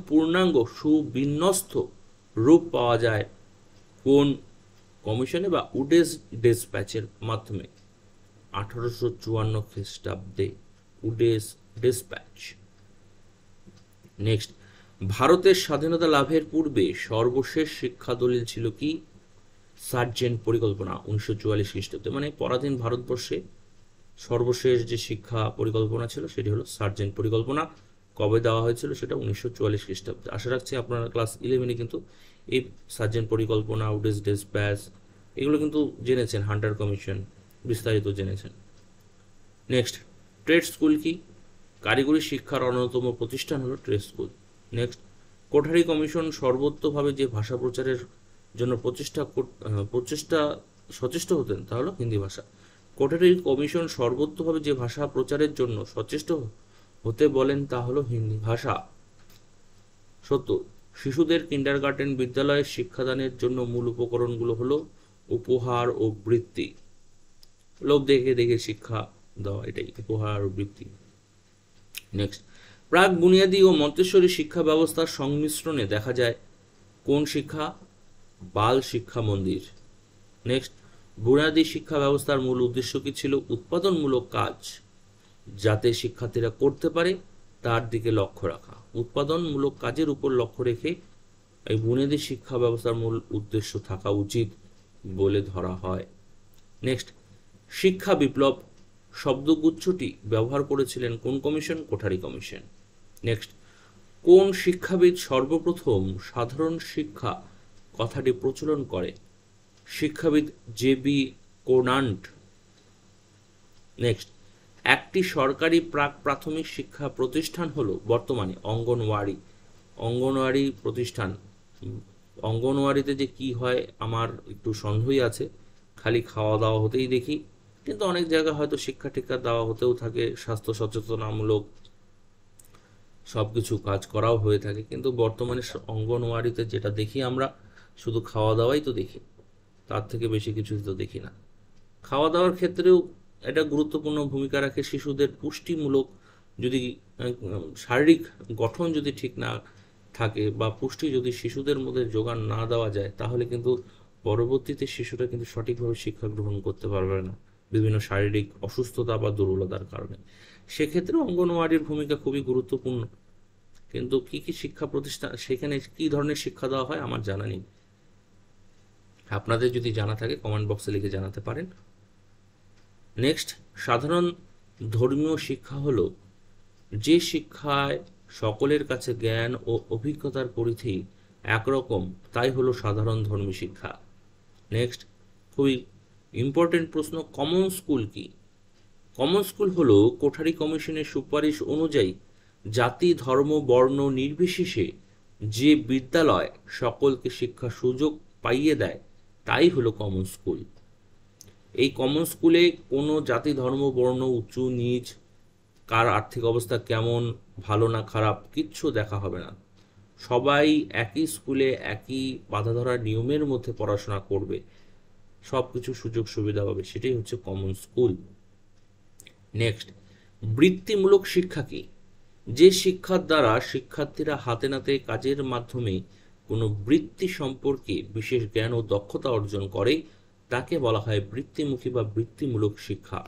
পূর্ণাঙ্গ সুবিন্যস্ত রূপ পাওয়া যায় কোন কমিশনে বা উডেস ডেসপ্যাচের মাধ্যমে? 1854 খ্রিস্টাব্দে উডেস ডেসপ্যাচ। নেক্সট, ভারতের স্বাধীনতা লাভের পূর্বে সর্বশেষ শিক্ষা দলিল ছিল কি? সার্জেন্ট পরিকল্পনা, 1944 খ্রিস্টাব্দে। মানে পরাধীন ভারতবর্ষে সর্বশেষ যে শিক্ষা পরিকল্পনা ছিল সেটি হলো সার্জেন্ট পরিকল্পনা। কবে দেওয়া হয়েছিল? সেটা 1944 খ্রিস্টাব্দে। আশা রাখছি আপনারা ক্লাস 11-এ কিন্তু এই সার্জেন্ট পরিকল্পনা, উডেস ডেসপ্যাচ এগুলো কিন্তু জেনেছেন, হান্টার কমিশন বিস্তারিত জেনেছেন। নেক্সট, ট্রেড স্কুল কি? কারিগরি শিক্ষার অন্যতম প্রতিষ্ঠান হলো trade school. Next, Kothari commission সর্বত্রভাবে যে ভাষা প্রচারের জন্য সচেষ্ট হতেন তা হলো হিন্দি ভাষা। কোঠারি কমিশন সর্বত্রভাবে যে ভাষা প্রচারের জন্য সচেষ্ট হতে বলেন তা হলো হিন্দি ভাষা। সত্য, শিশুদের কিন্ডারগার্টেন বিদ্যালয়ে শিক্ষাদানের জন্য মূল উপকরণগুলো হলো উপহার ও বৃত্তি। লোক দেখে দেখে শিক্ষা দেওয়া, এটাই উপহার ও বৃত্তি। নেক্সট, প্রাক বুনিয়াদী ও মন্তেশ্বরী শিক্ষা ব্যবস্থার সংমিশ্রণে দেখা যায় কোন শিক্ষা? বাল শিক্ষা মন্দির। নেক্সট, বুনিয়াদী শিক্ষা ব্যবস্থার মূল উদ্দেশ্য কি ছিল? উৎপাদনমূলক কাজ যাতে শিক্ষার্থীরা করতে পারে তার দিকে লক্ষ্য রাখা। উৎপাদনমূলক কাজের উপর লক্ষ্য রেখে এই বুনিয়াদী শিক্ষা ব্যবস্থার মূল উদ্দেশ্য থাকা উচিত বলে ধরা হয়। নেক্সট, শিক্ষা বিপ্লব শব্দগুচ্ছটি ব্যবহার করেছিলেন কোন কমিশন? কোঠারি কমিশন। নেক্সট, কোন শিক্ষাবিদ সর্বপ্রথম সাধারণ শিক্ষা কথাটি প্রচলন করে? শিক্ষাবিদ জে.বি. কোনান্ট। নেক্সট, একটি সরকারি প্রাক প্রাথমিক শিক্ষা প্রতিষ্ঠান হলো বর্তমানে অঙ্গনওয়াড়ি। অঙ্গনওয়াড়ি প্রতিষ্ঠান, অঙ্গনওয়াড়িতে যে কি হয় আমার একটু সন্দেহই আছে, খালি খাওয়া দাওয়া হতেই দেখি, কিন্তু অনেক জায়গায় হয়তো শিক্ষা টিক্ষা দেওয়া হতেও থাকে, স্বাস্থ্য সচেতনামূলক সব কিছু কাজ করাও হয়ে থাকে, কিন্তু বর্তমানে অঙ্গনওয়াড়িতে যেটা দেখি আমরা শুধু খাওয়া দাওয়াই তো দেখি, তার থেকে বেশি কিছু তো দেখি না। খাওয়া দাওয়ার ক্ষেত্রেও এটা গুরুত্বপূর্ণ ভূমিকা রাখে। শিশুদের পুষ্টিমূলক যদি শারীরিক গঠন যদি ঠিক না থাকে বা পুষ্টি যদি শিশুদের মধ্যে যোগান না দেওয়া যায়, তাহলে কিন্তু পরবর্তীতে শিশুরা কিন্তু সঠিকভাবে শিক্ষা গ্রহণ করতে পারবে না বিভিন্ন শারীরিক অসুস্থতা বা দুর্বলতার কারণে। সেক্ষেত্রে অঙ্গনওয়াড়ির ভূমিকা খুবই গুরুত্বপূর্ণ। কিন্তু কি কি শিক্ষা প্রতিষ্ঠান, সেখানে কি ধরনের শিক্ষা দেওয়া হয় আমার জানা নেই। আপনাদের যদি জানা থাকে কমেন্ট বক্সে লিখে জানাতে পারেন। নেক্সট, সাধারণ ধর্মীয় শিক্ষা হলো যে শিক্ষায় সকলের কাছে জ্ঞান ও অভিজ্ঞতার পরিধি একরকম, তাই হলো সাধারণ ধর্মী শিক্ষা। নেক্সট, খুবই ইম্পর্টেন্ট প্রশ্ন, কমন স্কুল কি? কমন স্কুল হলো কোঠারি কমিশনের সুপারিশ অনুযায়ী জাতি ধর্ম বর্ণ নির্বিশেষে যে বিদ্যালয় সকলকে শিক্ষার সুযোগ পাইয়ে দেয় তাই হলো কমন স্কুল। এই কমন স্কুলে কোনো জাতি ধর্ম বর্ণ উঁচু নিচ, কার আর্থিক অবস্থা কেমন, ভালো না খারাপ, কিচ্ছু দেখা হবে না। সবাই একই স্কুলে একই বাঁধা ধরা নিয়মের মধ্যে পড়াশোনা করবে, সব কিছু সুযোগ সুবিধা পাবে, সেটাই হচ্ছে কমন স্কুল। নেক্সট, বৃত্তিমূলক শিক্ষা কি? যে শিক্ষার দ্বারা শিক্ষার্থীরা হাতে নাতে কাজের মাধ্যমে কোনো বৃত্তি সম্পর্কে বিশেষ জ্ঞান ও দক্ষতা অর্জন করে তাকে বলা হয় বৃত্তিমুখী বা বৃত্তিমূলক শিক্ষা।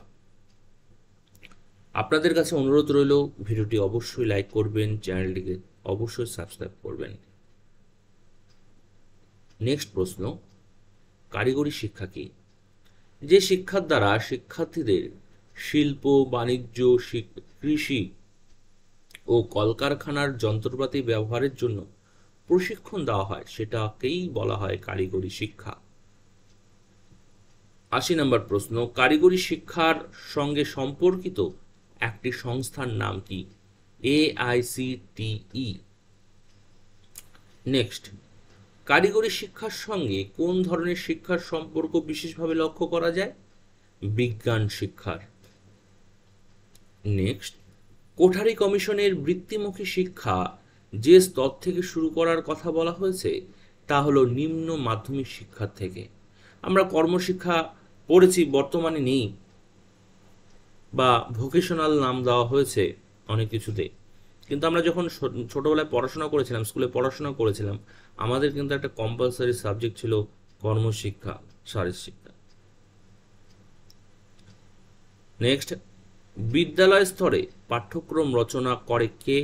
আপনাদের কাছে অনুরোধ রইল ভিডিওটি অবশ্যই লাইক করবেন, চ্যানেলটিকে অবশ্যই সাবস্ক্রাইব করবেন। নেক্সট প্রশ্ন, কারিগরি শিক্ষা কি? যে শিক্ষার দ্বারা শিক্ষার্থীদের শিল্প বাণিজ্য কৃষি ও কলকারখানার যন্ত্রপাতি ব্যবহারের জন্য প্রশিক্ষণ দেওয়া হয় সেটাকেই বলা হয় কারিগরি শিক্ষা। 80 নম্বর প্রশ্ন, কারিগরি শিক্ষার সঙ্গে সম্পর্কিত একটি সংস্থার নাম কি? AICTE। নেক্সট, কারিগরি শিক্ষার সঙ্গে কোন ধরনের শিক্ষার সম্পর্ক বিশেষভাবে লক্ষ্য করা যায়? বিজ্ঞান শিক্ষার। নেক্সট, কোঠারি কমিশনের বৃত্তিমুখী শিক্ষা যে স্তর থেকে শুরু করার কথা বলা হয়েছে তা হলো নিম্ন মাধ্যমিক শিক্ষার থেকে। আমরা কর্মশিক্ষা পড়েছি, বর্তমানে নেই, বা ভোকেশনাল নাম দেওয়া হয়েছে অনেক কিছুতে, কিন্তু আমরা যখন ছোটবেলায় পড়াশোনা করেছিলাম, স্কুলে পড়াশোনা করেছিলাম, আমাদের কিন্তু একটা কম্পালসারি সাবজেক্ট ছিল কর্মশিক্ষা, শারীরিক শিক্ষা। নেক্সট, বিদ্যালয় স্তরে পাঠ্যক্রম রচনা করে কে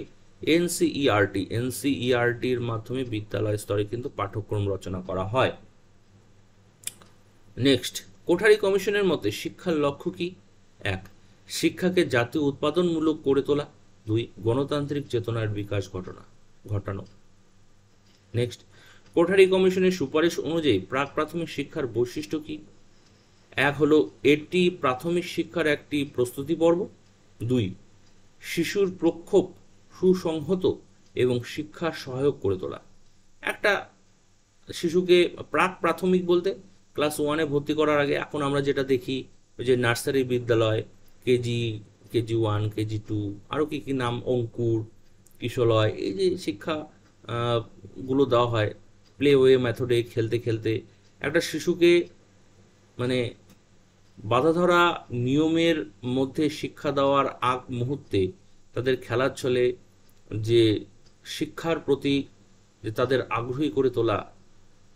এনসিইআরটির মাধ্যমে বিদ্যালয় স্তরে কিন্তু পাঠ্যক্রম রচনা করা হয়। নেক্সট, কোঠারি কমিশনের মতে শিক্ষার লক্ষ্য কি? 1. শিক্ষাকে জাতীয় উৎপাদনমূলক করে তোলা। 2. গণতান্ত্রিক চেতনার বিকাশ ঘটানো। নেক্সট, কোঠারি কমিশনের সুপারিশ অনুযায়ী প্রাক প্রাথমিক শিক্ষার বৈশিষ্ট্য কি? 1 হলো এটি প্রাথমিক শিক্ষার একটি প্রস্তুতি পর্ব। 2. শিশুর প্রক্ষোভ সুসংহত এবং শিক্ষা সহায়ক করে তোলা। একটা শিশুকে প্রাক প্রাথমিক বলতে ক্লাস 1-এ ভর্তি করার আগে এখন আমরা যেটা দেখি যে নার্সারি বিদ্যালয়, কেজি 1, কেজি 2, আরও কি নাম, অঙ্কুর, কিশলয়, এই যে শিক্ষা গুলো দেওয়া হয় প্লে ওয়ে মেথডে, খেলতে খেলতে একটা শিশুকে মানে বাঁধা ধরা নিয়মের মধ্যে শিক্ষা দেওয়ার আগ মুহূর্তে তাদের খেলার ছলে যে শিক্ষার প্রতি যে তাদের আগ্রহী করে তোলা,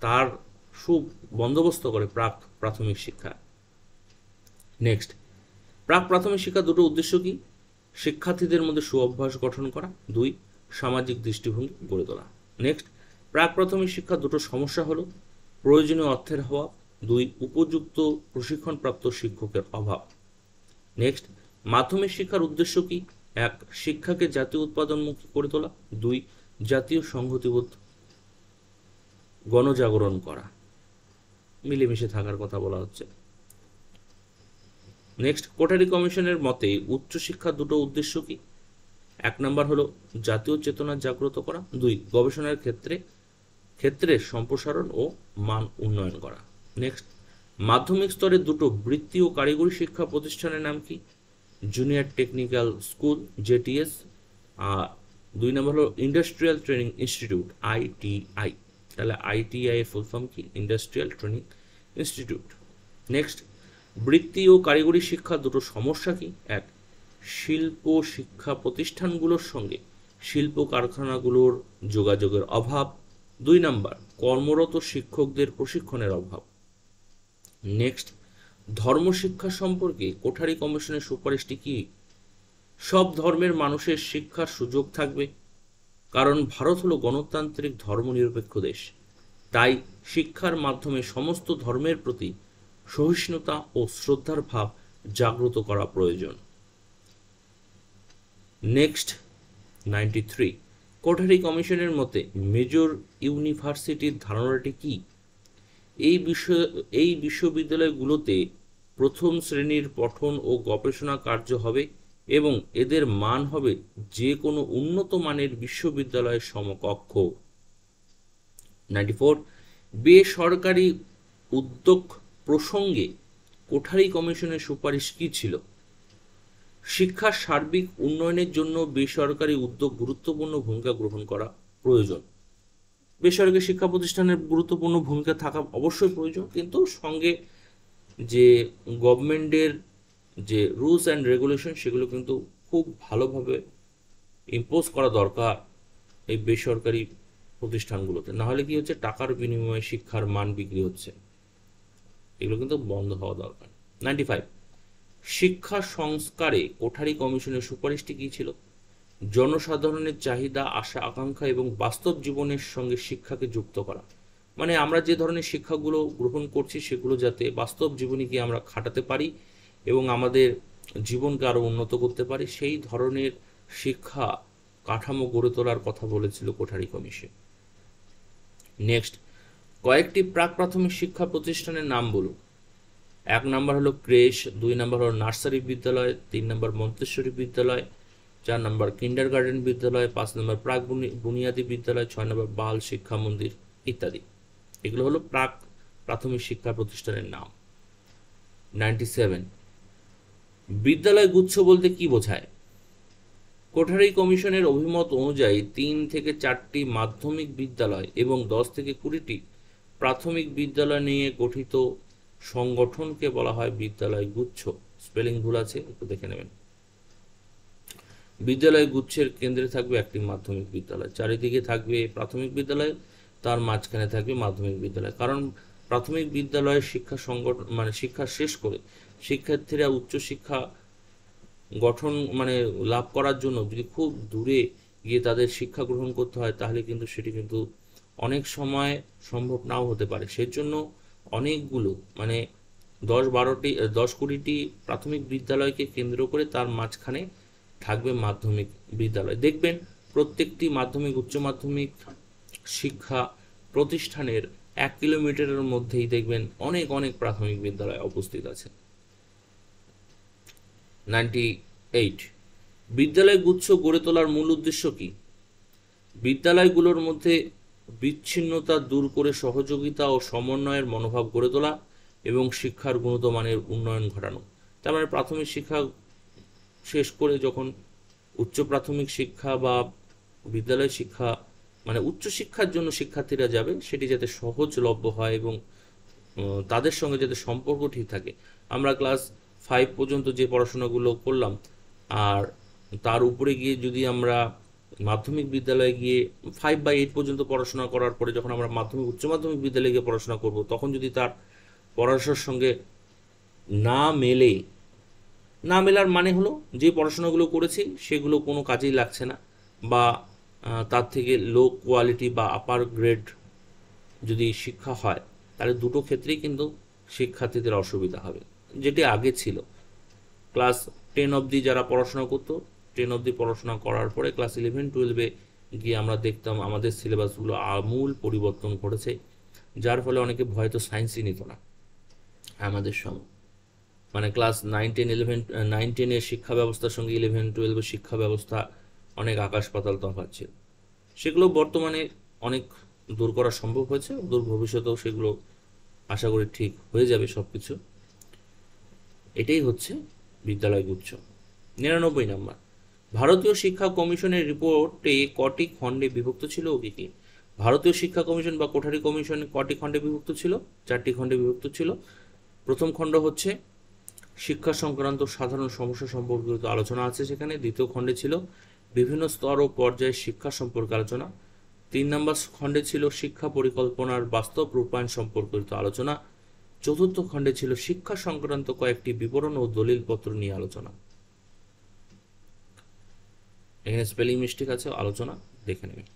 তার সুবন্দোবস্ত করে প্রাক প্রাথমিক শিক্ষা। নেক্সট, প্রাক প্রাথমিক শিক্ষা দুটো উদ্দেশ্য কি? শিক্ষার্থীদের মধ্যে সুঅভ্যাস গঠন করা। 2. সামাজিক দৃষ্টিভঙ্গি গড়ে তোলা। নেক্সট, প্রাক প্রাথমিক শিক্ষা দুটো সমস্যা হলো প্রয়োজনীয় অর্থের অভাব। 2. উপযুক্ত প্রশিক্ষণপ্রাপ্ত শিক্ষকের অভাব। নেক্সট, মাধ্যমিক শিক্ষার উদ্দেশ্য কি? 1. শিক্ষাকে জাতীয় উৎপাদনমুখী করে তোলা। 2. জাতীয় সংহতিবোধ গণজাগরণ করা, মিলেমিশে থাকার কথা বলা হচ্ছে। নেক্সট, কোঠারি কমিশনের মতে উচ্চশিক্ষার দুটো উদ্দেশ্য কি? 1 নম্বর হলো জাতীয় চেতনা জাগ্রত করা। 2. গবেষণার ক্ষেত্রে সম্প্রসারণ ও মান উন্নয়ন করা। নেক্সট, মাধ্যমিক স্তরে দুটো বৃত্তি ও কারিগরি শিক্ষা প্রতিষ্ঠানের নাম কি? Junior technical school, JTS. 2 নম্বর হলো ইন্ডাস্ট্রিয়াল ট্রেনিং ইনস্টিটিউট, আইটিআই। তাহলে আইটিআই এর ফুল ফর্ম কি? Industrial training institute. নেক্সট, বৃত্তি ও কারিগরি শিক্ষা দুটো সমস্যা কি? 1. শিল্প শিক্ষা প্রতিষ্ঠানগুলোর সঙ্গে শিল্প কারখানাগুলোর যোগাযোগের অভাব। 2 নম্বর, কর্মরত শিক্ষকদের প্রশিক্ষণের অভাব। নেক্সট, ধর্মশিক্ষা সম্পর্কে কোঠারি কমিশনের সুপারিশটি কি? সব ধর্মের মানুষের শিক্ষার সুযোগ থাকবে, কারণ ভারত হলো গণতান্ত্রিক ধর্মনিরপেক্ষ দেশ, তাই শিক্ষার মাধ্যমে সমস্ত ধর্মের প্রতি সহিষ্ণুতা ও শ্রদ্ধার ভাব জাগ্রত করা প্রয়োজন। নেক্সট, 93, কোঠারি কমিশনের মতে মেজর ইউনিভার্সিটির ধারণাটি কি? এই বিশ্ববিদ্যালয়গুলোতে প্রথম শ্রেণীর পঠন ও গবেষণা কার্য হবে এবং এদের মান হবে যে কোনো উন্নত মানের বিশ্ববিদ্যালয়ের সমকক্ষ। 94, বেসরকারি উদ্যোগ প্রসঙ্গে কোঠারি কমিশনের সুপারিশ কি ছিল? শিক্ষার সার্বিক উন্নয়নের জন্য বেসরকারি উদ্যোগ গুরুত্বপূর্ণ ভূমিকা গ্রহণ করা প্রয়োজন। বেসরকারি শিক্ষা প্রতিষ্ঠানের গুরুত্বপূর্ণ ভূমিকা থাকা অবশ্যই প্রয়োজন, কিন্তু সঙ্গে যে গভর্নমেন্টের যে রুলস অ্যান্ড রেগুলেশন সেগুলো কিন্তু খুব ভালোভাবে ইম্পোজ করা দরকার এই বেসরকারি প্রতিষ্ঠানগুলোতে। না হলে কি হচ্ছে, টাকার বিনিময়ে শিক্ষার মান বিক্রি হচ্ছে, এগুলো কিন্তু বন্ধ হওয়া দরকার। 95, শিক্ষা সংস্কারে কোঠারি কমিশনের সুপারিশটি কি ছিল? জনসাধারণের চাহিদা, আশা আকাঙ্ক্ষা এবং বাস্তব জীবনের সঙ্গে শিক্ষাকে যুক্ত করা। মানে আমরা যে ধরনের শিক্ষাগুলো গ্রহণ করছি সেগুলো যাতে বাস্তব জীবনে গিয়ে আমরা খাটাতে পারি এবং আমাদের জীবনকে আরও উন্নত করতে পারি, সেই ধরনের শিক্ষা কাঠামো গড়ে তোলার কথা বলেছিল কোঠারি কমিশন। নেক্সট, কয়েকটি প্রাক প্রাথমিক শিক্ষা প্রতিষ্ঠানের নাম বলুন। 1 নম্বর হলো ক্রেশ, 2 নম্বর হলো নার্সারি বিদ্যালয়, 3 নম্বর মন্তেশ্বরী বিদ্যালয়, 4 নম্বর কিন্ডারগার্টেন বিদ্যালয়, 5 নম্বর প্রাক বুনিয়াদী বিদ্যালয়, 6 নম্বর বাল শিক্ষা মন্দির ইত্যাদি। এগুলো হলো প্রাক প্রাথমিক শিক্ষা প্রতিষ্ঠানের নাম। 97, বিদ্যালয় গুচ্ছ বলতে কি বোঝায়? কোঠারি কমিশনের অভিমত অনুযায়ী 3 থেকে 4টি মাধ্যমিক বিদ্যালয় এবং 10 থেকে 20টি প্রাথমিক বিদ্যালয় নিয়ে গঠিত সংগঠনকে বলা হয় বিদ্যালয় গুচ্ছ। স্পেলিং ভুল আছে, একটু দেখে নেবেন। বিদ্যালয় গুচ্ছের কেন্দ্রে থাকবে একটি মাধ্যমিক বিদ্যালয়, চারিদিকে থাকবে প্রাথমিক বিদ্যালয়, তার মাঝখানে থাকবে মাধ্যমিক বিদ্যালয়। কারণ প্রাথমিক বিদ্যালয়ের শিক্ষা সংগঠন মানে শিক্ষা শেষ করে শিক্ষার্থীরা উচ্চশিক্ষা গঠন লাভ করার জন্য যদি খুব দূরে গিয়ে তাদের শিক্ষা গ্রহণ করতে হয়, তাহলে কিন্তু সেটি কিন্তু অনেক সময় সম্ভব নাও হতে পারে। সেজন্য অনেকগুলো মানে 10-12টি 10-20টি প্রাথমিক বিদ্যালয়কে কেন্দ্র করে তার মাঝখানে থাকবে মাধ্যমিক বিদ্যালয়। দেখবেন প্রত্যেকটি মাধ্যমিক উচ্চ মাধ্যমিক শিক্ষা প্রতিষ্ঠানের 1 কিলোমিটারের মধ্যেই দেখবেন অনেক অনেক প্রাথমিক বিদ্যালয় উপস্থিত আছে। 98, বিদ্যালয় গুচ্ছ গড়ে তোলার মূল উদ্দেশ্য কি? বিদ্যালয়গুলোর মধ্যে বিচ্ছিন্নতা দূর করে সহযোগিতা ও সমন্বয়ের মনোভাব গড়ে তোলা এবং শিক্ষার গুণগত মানের উন্নয়ন ঘটানো। তার মানে প্রাথমিক শিক্ষা শেষ করে যখন উচ্চ প্রাথমিক শিক্ষা বা বিদ্যালয় শিক্ষা মানে উচ্চশিক্ষার জন্য শিক্ষার্থীরা যাবে, সেটি যাতে সহজলভ্য হয় এবং তাদের সঙ্গে যাতে সম্পর্ক ঠিক থাকে। আমরা ক্লাস 5 পর্যন্ত যে পড়াশোনাগুলো করলাম, আর তার উপরে গিয়ে যদি আমরা মাধ্যমিক বিদ্যালয়ে গিয়ে 5 বা 8 পর্যন্ত পড়াশোনা করার পরে যখন আমরা মাধ্যমিক উচ্চ মাধ্যমিক বিদ্যালয়ে গিয়ে পড়াশোনা করব, তখন যদি তার পড়াশোনার সঙ্গে না মেলে, না মেলার মানে হলো যে পড়াশোনাগুলো করেছি সেগুলো কোনো কাজেই লাগছে না, বা তার থেকে লো কোয়ালিটি বা আপার গ্রেড যদি শিক্ষা হয়, তাহলে দুটো ক্ষেত্রেই কিন্তু শিক্ষার্থীদের অসুবিধা হবে। যেটি আগে ছিল, ক্লাস 10 অবধি যারা পড়াশোনা করতো, 10 অবধি পড়াশোনা করার পরে ক্লাস 11-12-এ গিয়ে আমরা দেখতাম আমাদের সিলেবাসগুলো আমূল পরিবর্তন করেছে, যার ফলে অনেকে ভয়তো সায়েন্সই নিত না আমাদের সময়। মানে ক্লাস 9-10-11 শিক্ষা ব্যবস্থার সঙ্গে 11-12 শিক্ষা ব্যবস্থা অনেক আকাশ পাতাল তফাৎ ছিল। সেগুলো বর্তমানে অনেক দূর করা সম্ভব হয়েছে, দূর ভবিষ্যতেও সেগুলো আশা করি ঠিক হয়ে যাবে সব কিছু। এটাই হচ্ছে বিদ্যালয় গুচ্ছ। 99 নম্বর, ভারতীয় শিক্ষা কমিশনের রিপোর্টে কটি খণ্ডে বিভক্ত ছিল ও কি কি? ভারতীয় শিক্ষা কমিশন বা কোঠারি কমিশন কটি খণ্ডে বিভক্ত ছিল? 4টি খণ্ডে বিভক্ত ছিল। প্রথম খণ্ড হচ্ছে শিক্ষা সংক্রান্ত সাধারণ সমস্যা সম্পর্কিত আলোচনা আছে সেখানে। দ্বিতীয় খণ্ডে ছিল বিভিন্ন স্তর ও পর্যায়ে শিক্ষা সম্পর্কে আলোচনা। 3 নম্বর খণ্ডে ছিল শিক্ষা পরিকল্পনার বাস্তব রূপায়ণ সম্পর্কিত আলোচনা। চতুর্থ খণ্ডে ছিল শিক্ষা সংক্রান্ত কয়েকটি বিবরণ ও দলিলপত্র নিয়ে আলোচনা। এখানে স্পেলিং মিস্টেক আছে, আলোচনা দেখে নেবেন।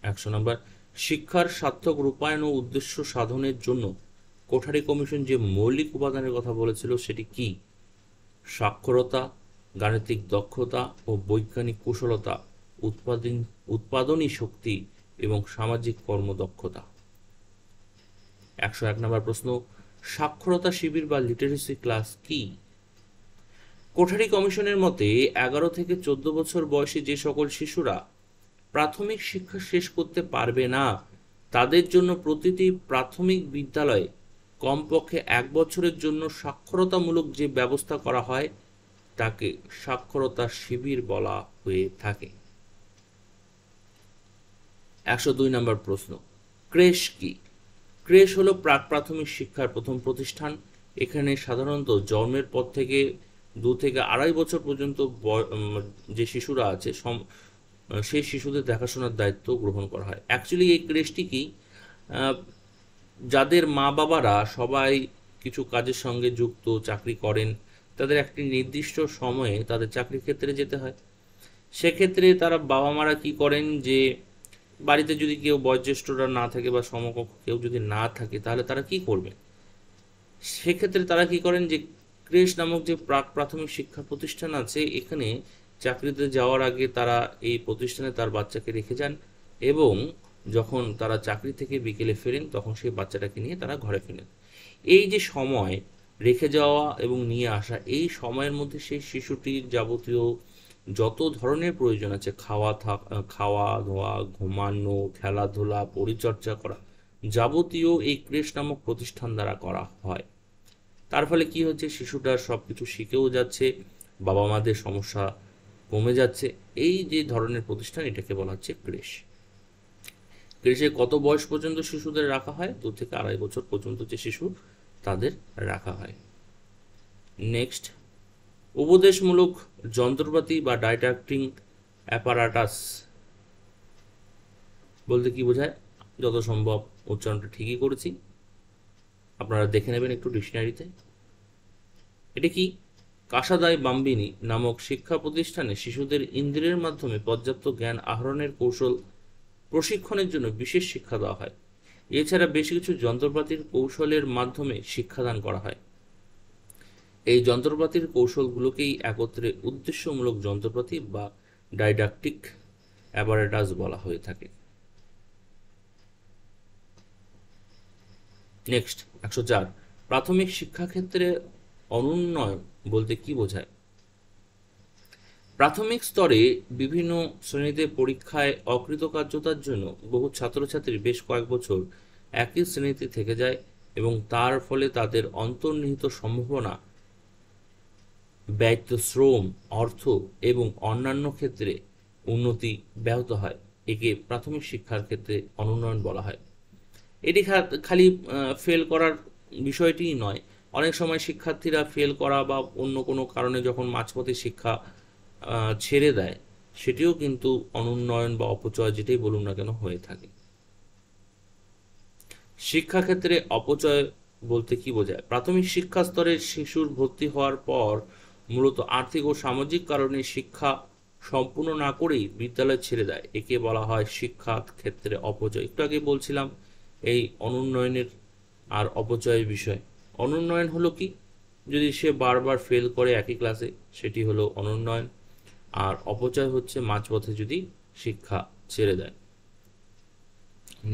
100 নম্বর, শিক্ষার সার্থক রূপায়ণ ও উদ্দেশ্য সাধনের জন্য কোঠারি কমিশন যে মৌলিক উপাদানের কথা বলেছিল সেটি কি? সাক্ষরতা, গাণিতিক দক্ষতা ও বৈজ্ঞানিক কুশলতা, উৎপাদনী শক্তি এবং সামাজিক কর্মদক্ষতা। 101 নম্বর প্রশ্ন, সাক্ষরতা শিবির বা লিটারেসি ক্লাস কি? কোঠারি কমিশনের মতে 11 থেকে 14 বছর বয়সী যে সকল শিশুরা প্রাথমিক শিক্ষা শেষ করতে পারবে না, তাদের জন্য প্রতিটি প্রাথমিক বিদ্যালয়ে কমপক্ষে 1 বছরের জন্য সাক্ষরতামূলক যে ব্যবস্থা করা হয় তাকে সাক্ষরতা শিবির বলা হয়ে থাকে। 102 নম্বর প্রশ্ন, ক্রেশ কি? ক্রেশ হলো প্রাক প্রাথমিক শিক্ষার প্রথম প্রতিষ্ঠান। এখানে সাধারণত জন্মের পর থেকে 2 থেকে 2.5 বছর পর্যন্ত যে শিশুরা আছে সেই শিশুদের দেখাশোনার দায়িত্ব গ্রহণ করা হয়। অ্যাকচুয়ালি এই ক্রেশটি কি, যাদের মা বাবারা সবাই কিছু কাজের সঙ্গে যুক্ত, চাকরি করেন, তাদের একটি নির্দিষ্ট সময়ে তাদের চাকরি ক্ষেত্রে যেতে হয়। সেক্ষেত্রে তারা বাবা মারা কি করেন যে বাড়িতে যদি কেউ বয়োজ্যেষ্ঠরা না থাকে বা সমকক্ষ কেউ যদি না থাকে, তাহলে তারা কি করবে? সেক্ষেত্রে তারা কি করেন যে ক্রেশ নামক যে প্রাক প্রাথমিক শিক্ষা প্রতিষ্ঠান আছে, এখানে চাকরিতে যাওয়ার আগে তারা এই প্রতিষ্ঠানে তার বাচ্চাকে রেখে যান এবং যখন তারা চাকরি থেকে বিকেলে ফেরেন তখন সেই বাচ্চাটাকে নিয়ে তারা ঘরে ফেরেন। এই যে সময় রেখে যাওয়া এবং নিয়ে আসা, এই সময়ের মধ্যে সেই শিশুটির যাবতীয় যত ধরনের প্রয়োজন আছে, খাওয়া ধোয়া, ঘুমানো, খেলাধুলা, পরিচর্যা করা, যাবতীয় এই ক্রেশ নামক প্রতিষ্ঠান দ্বারা করা হয়। তার ফলে কি হচ্ছে, শিশুটা সব কিছু শিখেও যাচ্ছে, বাবা মাদের সমস্যা কমে যাচ্ছে। এই যে ধরনের প্রতিষ্ঠান, এটাকে বলা হচ্ছে ক্রেশ। ক্রেশে কত বয়স পর্যন্ত শিশুদের রাখা হয়? 2 থেকে 2.5 বছর পর্যন্ত যে শিশু, তাদের রাখা হয়। নেক্সট, উপদেশমূলক যন্ত্রপাতি বা ডাইডাক্টিং অ্যাপারাটাস বলতে কি বোঝায়? যত সম্ভব উচ্চারণটা ঠিকই করেছি, আপনারা দেখে নেবেন একটু ডিকশনারিতে। এটা কি? কাসাদাই বাম্বিনী নামক শিক্ষা প্রতিষ্ঠানে শিশুদের ইন্দ্রিয়ের মাধ্যমে পর্যাপ্ত জ্ঞান আহরণের কৌশল প্রশিক্ষণের জন্য বিশেষ শিক্ষা দেওয়া হয়। এছাড়া বেশ কিছু যন্ত্রপাতির কৌশলের মাধ্যমে শিক্ষাদান করা হয়। এই যন্ত্রপাতির কৌশলগুলোকেই একত্রে উদ্দেশ্যমূলক যন্ত্রপাতি বা ডাইডাকটিক অ্যাপারেটাস বলা হয়ে থাকে। নেক্সট 104, প্রাথমিক শিক্ষাক্ষেত্রে অনুন্নয়ন বলতে কি বোঝায়? প্রাথমিক স্তরে বিভিন্ন শ্রেণীতে পরীক্ষায় অকৃতকার্যতার জন্য বহু ছাত্রছাত্রী বেশ কয়েক বছর একই শ্রেণীতে থেকে যায় এবং তার ফলে তাদের অন্তর্নিহিত সম্ভাবনা, ব্যয়িত শ্রম, অর্থ এবং অন্যান্য ক্ষেত্রে উন্নতি ব্যাহত হয়। একে প্রাথমিক শিক্ষার ক্ষেত্রে অনুন্নয়ন বলা হয়। এটি খালি ফেল করার বিষয়টিই নয়, অনেক সময় শিক্ষার্থীরা ফেল করা বা অন্য কোনো কারণে যখন মাঝপথে শিক্ষা ছেড়ে দেয়, সেটিও কিন্তু অনুন্নয়ন বা অপচয় যেটাই বলুন না কেন হয়ে থাকে। শিক্ষাক্ষেত্রে অপচয় বলতে কি বোঝায়? প্রাথমিক শিক্ষা স্তরের শিশুর ভর্তি হওয়ার পর মূলত আর্থিক ও সামাজিক কারণে শিক্ষা সম্পূর্ণ না করেই বিদ্যালয় ছেড়ে দেয়, একে বলা হয় শিক্ষা ক্ষেত্রে অপচয়। একটু আগে বলছিলাম এই অনুন্নয়নের আর অপচয়ের বিষয়। অনুন্নয়ন হলো কি? যদি সে বারবার ফেল করে একই ক্লাসে, সেটি হলো অনুন্নয়ন। আর অপচয় হচ্ছে মাঝপথে যদি শিক্ষা ছেড়ে দেয়।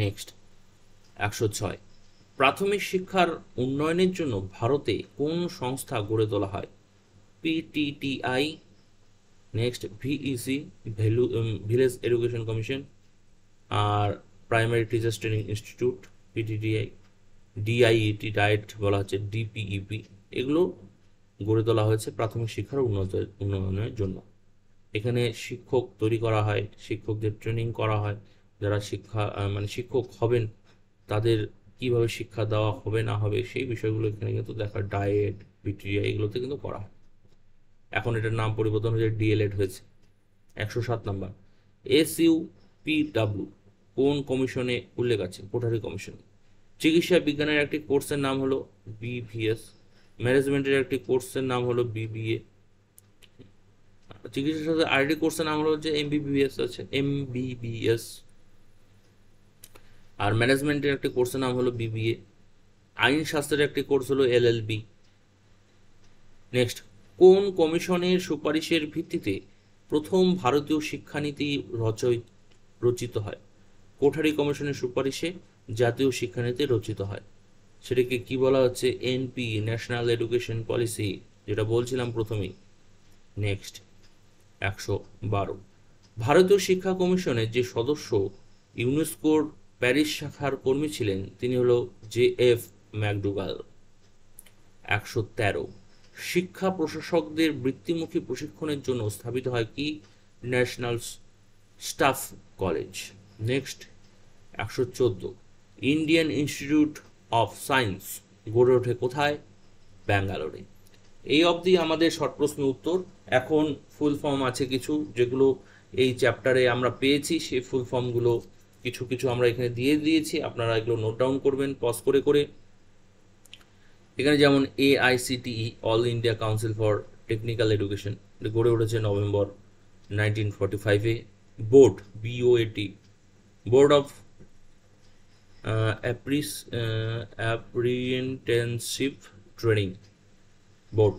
নেক্সট 106, প্রাথমিক শিক্ষার উন্নয়নের জন্য ভারতে কোন সংস্থা গড়ে তোলা হয়? PTTI, next VEC, village education commission, আর primary teachers training institute PTTI, DIET DIET বলা হচ্ছে ডিপিইপি। এগুলো গড়ে তোলা হয়েছে প্রাথমিক শিক্ষার উন্নয়নের জন্য। এখানে শিক্ষক তৈরি করা হয়, শিক্ষকদের ট্রেনিং করা হয়, যারা শিক্ষক হবেন তাদের কিভাবে শিক্ষা দেওয়া হবে না হবে সেই বিষয়গুলো এখানে কিন্তু দেখা, ডায়েট, পিটিআই এগুলোতে কিন্তু করা হয়। এখন এটার নাম পরিবর্তন হয়েছে, ডিএলএড হয়েছে। 107 নম্বর, এসইউপিডব্লিউ কোন কমিশনে উল্লেখ আছে? কোঠারি কমিশন। চিকিৎসা বিজ্ঞানের একটি কোর্সের নাম হলো বিভিএস, ম্যানেজমেন্টের একটি কোর্সের নাম হলো বিবিএ, চিকিৎসার সাথে আরেকটি কোর্সের নাম হলো যে এমবিবিএস আছে, এমবিবিএস, আর ম্যানেজমেন্টের একটি কোর্সের নাম হলো বিবিএ, আইন শাস্ত্রের একটি কোর্স হলো এলএলবি। নেক্সট, কোন কমিশনের সুপারিশের ভিত্তিতে প্রথম ভারতীয় শিক্ষানীতি রচিত হয়? কোঠারি কমিশনের সুপারিশে জাতীয় শিক্ষানীতি রচিত হয়। সেটাকে কি বলা হচ্ছে? এনপি, ন্যাশনাল এডুকেশন পলিসি, যেটা বলছিলাম প্রথমেই। নেক্সট 112, ভারতীয় শিক্ষা কমিশনের যে সদস্য ইউনেস্কোর প্যারিস শাখার কর্মী ছিলেন তিনি হলো জে.এফ ম্যাকডুগাল। 113, শিক্ষা প্রশাসকদের বৃত্তিমুখী প্রশিক্ষণের জন্য স্থাপিত হয় কি? National staff college. Next 114, Indian institute of science গড়ে ওঠে কোথায়? ব্যাঙ্গালোরে। এই অবধি আমাদের শর্ট প্রশ্ন উত্তর। এখন ফুল ফর্ম আছে কিছু, যেগুলো এই চ্যাপ্টারে আমরা পেয়েছি, সেই ফুল ফর্মগুলো কিছু কিছু আমরা এখানে দিয়ে দিয়েছি, আপনারা এগুলো নোট ডাউন করবেন পজ করে করে। এখানে যেমন AICTE, all India council for technical education, গড়ে উঠেছে নভেম্বর 1945-এ। Board, BOAT, board of apprenticeship training board.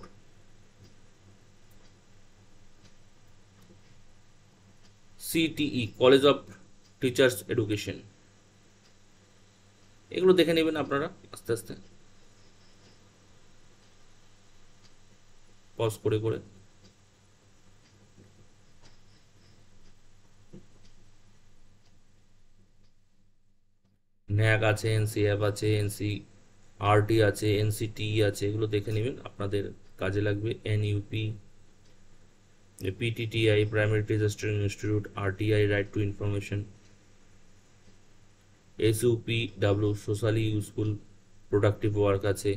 CTE, college of teachers education. এগুলো দেখে নেবেন আপনারা আস্তে আস্তে পজ করে করে। ন্যাক আছে, NCF আছে, NCRT আছে, NCTE আছে, এগুলো দেখে নেবেন, আপনাদের কাজে লাগবে। NUP, PTTI, primary teachers training institute, RTI, right two information, SUPW, socially useful productive work আছে,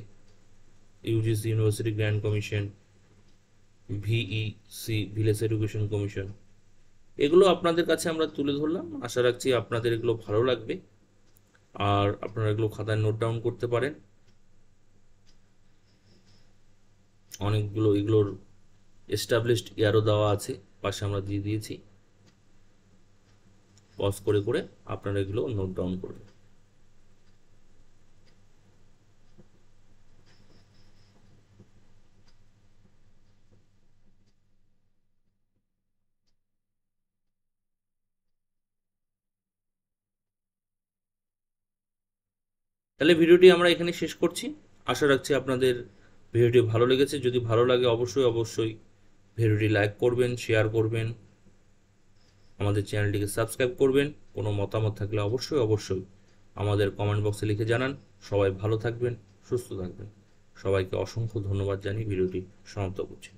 UGC, university grand commission, VEC, village education commission. এগুলো আপনাদের কাছে আমরা তুলে ধরলাম, আশা রাখছি আপনাদের এগুলো ভালো লাগবে, আর আপনারা এগুলো খাতায় নোট ডাউন করতে পারেন। অনেকগুলো এগুলোর এস্টাবলিশড ইয়ারও দেওয়া আছে, পাশে আমরা দিয়ে দিয়েছি। পজ করে করে আপনারা এগুলো নোট ডাউন করবেন। তাহলে ভিডিওটি আমরা এখানে শেষ করছি। আশা রাখছি আপনাদের ভিডিওটি ভালো লেগেছে। যদি ভালো লাগে অবশ্যই অবশ্যই ভিডিওটি লাইক করবেন, শেয়ার করবেন, আমাদের চ্যানেলটিকে সাবস্ক্রাইব করবেন। কোনো মতামত থাকলে অবশ্যই অবশ্যই আমাদের কমেন্ট বক্সে লিখে জানান। সবাই ভালো থাকবেন, সুস্থ থাকবেন। সবাইকে অসংখ্য ধন্যবাদ জানিয়ে ভিডিওটি সমাপ্ত করছি।